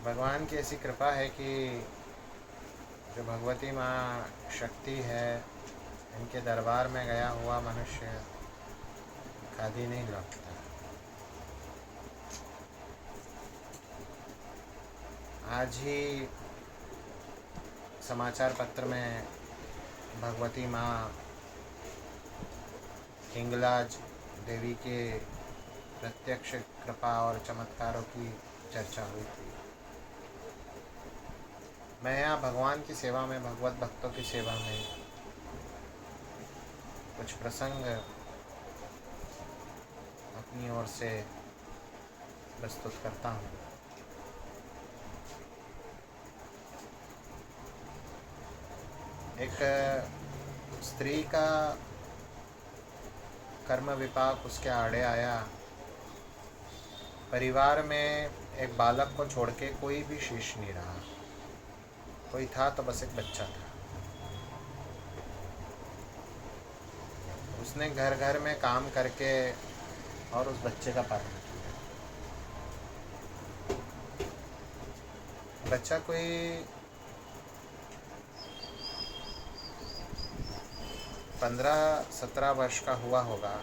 भगवान की ऐसी कृपा है कि जो भगवती माँ शक्ति है, इनके दरबार में गया हुआ मनुष्य खाली नहीं लौटता। आज ही समाचार पत्र में भगवती माँ हिंगलाज देवी के प्रत्यक्ष कृपा और चमत्कारों की चर्चा हुई थी। मैं यहाँ भगवान की सेवा में, भगवत भक्तों की सेवा में कुछ प्रसंग अपनी ओर से प्रस्तुत करता हूँ। एक स्त्री का कर्म विपाक उसके आड़े आया। परिवार में एक बालक को छोड़ के कोई भी शेष नहीं रहा। कोई था तो बस एक बच्चा था। उसने घर घर में काम करके और उस बच्चे का पालन किया। बच्चा कोई 15-17 वर्ष का हुआ होगा।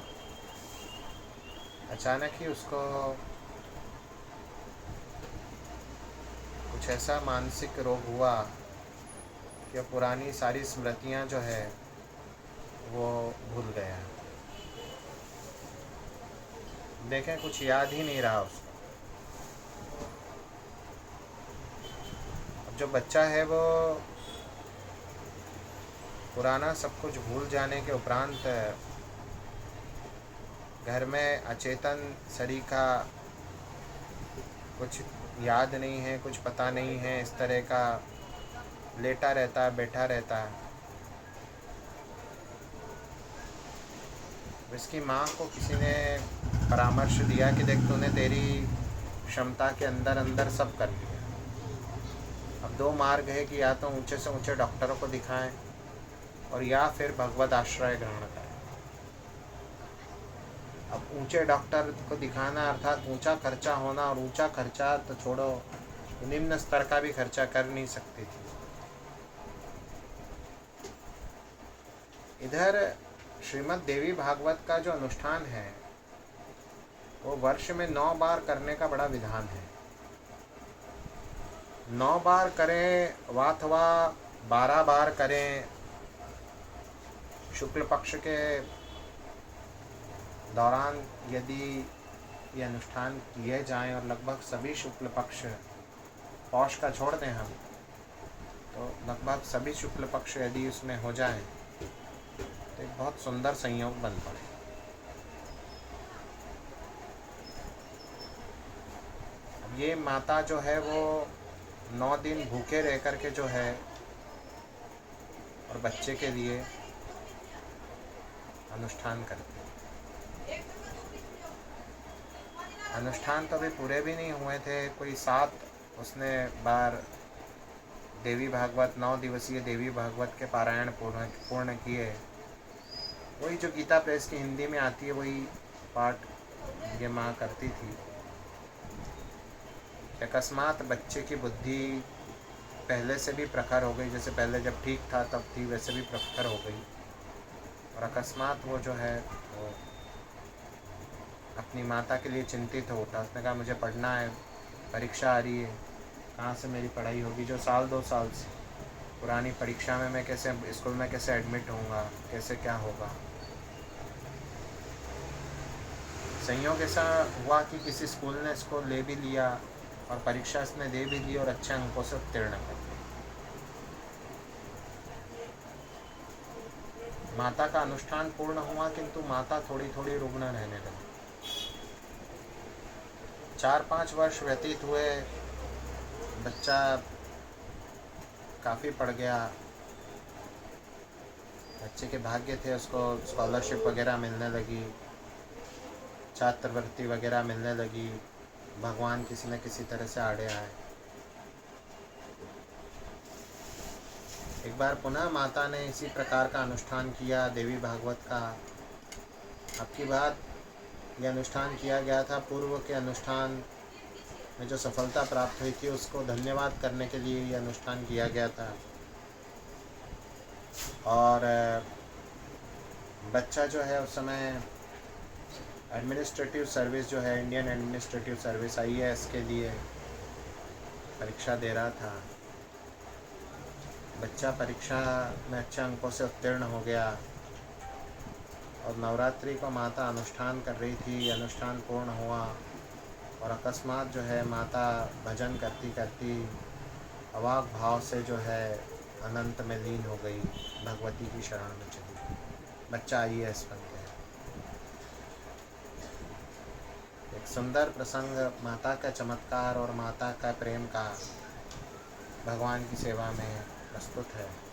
अचानक ही उसको कुछ ऐसा मानसिक रोग हुआ कि पुरानी सारी स्मृतियाँ जो है वो भूल गया। देखें, कुछ याद ही नहीं रहा उसको। अब जो बच्चा है वो पुराना सब कुछ भूल जाने के उपरांत घर में अचेतन सरीखा, कुछ याद नहीं है, कुछ पता नहीं है, इस तरह का लेटा रहता है, बैठा रहता है। इसकी माँ को किसी ने परामर्श दिया कि देख, तूने तेरी क्षमता के अंदर अंदर सब कर लिया। अब दो मार्ग है कि या तो ऊंचे से ऊंचे डॉक्टरों को दिखाएं और या फिर भगवत आश्रय ग्रहण करें। अब ऊंचे डॉक्टर को दिखाना अर्थात ऊंचा खर्चा होना, और ऊंचा खर्चा तो छोड़ो, निम्न स्तर का भी खर्चा कर नहीं सकती थी। इधर श्रीमद् देवी भागवत का जो अनुष्ठान है वो वर्ष में 9 बार करने का बड़ा विधान है। 9 बार करें अथवा 12 बार करें, शुक्ल पक्ष के दौरान यदि ये अनुष्ठान किए जाएं और लगभग सभी शुक्ल पक्ष, पौष का छोड़ दें हम, तो लगभग सभी शुक्ल पक्ष यदि उसमें हो जाएं तो एक बहुत सुंदर संयोग बन पड़े। अब ये माता जो है वो 9 दिन भूखे रह कर के जो है और बच्चे के लिए अनुष्ठान करते। अनुष्ठान तो अभी पूरे भी नहीं हुए थे, कोई 7 उसने बार देवी भागवत, 9 दिवसीय देवी भागवत के पारायण पूर्ण किए। वही जो गीता प्रेस की हिंदी में आती है वही पाठ ये माँ करती थी। अकस्मात बच्चे की बुद्धि पहले से भी प्रखर हो गई, जैसे पहले जब ठीक था तब थी वैसे भी प्रखर हो गई, और अकस्मात वो जो है वो अपनी माता के लिए चिंतित हो उठा। उसने कहा मुझे पढ़ना है, परीक्षा आ रही है, कहाँ से मेरी पढ़ाई होगी। जो 1-2 साल से पुरानी परीक्षा में मैं कैसे स्कूल में कैसे एडमिट होऊंगा, कैसे क्या होगा। संयोग ऐसा हुआ कि किसी स्कूल ने इसको ले भी लिया और परीक्षा इसने दे भी ली और अच्छे अंकों से उत्तीर्ण कर दिया। माता का अनुष्ठान पूर्ण हुआ, किंतु माता थोड़ी थोड़ी रुग्ण रहने लगी। 4-5 वर्ष व्यतीत हुए, बच्चा काफ़ी पढ़ गया। बच्चे के भाग्य थे, उसको स्कॉलरशिप वगैरह मिलने लगी, छात्रवृत्ति वगैरह मिलने लगी। भगवान किसी न किसी तरह से आड़े आए। एक बार पुनः माता ने इसी प्रकार का अनुष्ठान किया देवी भागवत का। अब की बात यह अनुष्ठान किया गया था पूर्व के अनुष्ठान में जो सफलता प्राप्त हुई थी उसको धन्यवाद करने के लिए ये अनुष्ठान किया गया था। और बच्चा जो है उस समय एडमिनिस्ट्रेटिव सर्विस जो है, इंडियन एडमिनिस्ट्रेटिव सर्विस IAS के लिए परीक्षा दे रहा था। बच्चा परीक्षा में अच्छे अंकों से उत्तीर्ण हो गया और नवरात्रि को माता अनुष्ठान कर रही थी। अनुष्ठान पूर्ण हुआ और अकस्मात जो है माता भजन करती करती अवाक भाव से जो है अनंत में लीन हो गई, भगवती की शरण में चली गई। बच्चा IAS बन गया। एक सुंदर प्रसंग माता का चमत्कार और माता का प्रेम का भगवान की सेवा में प्रस्तुत है।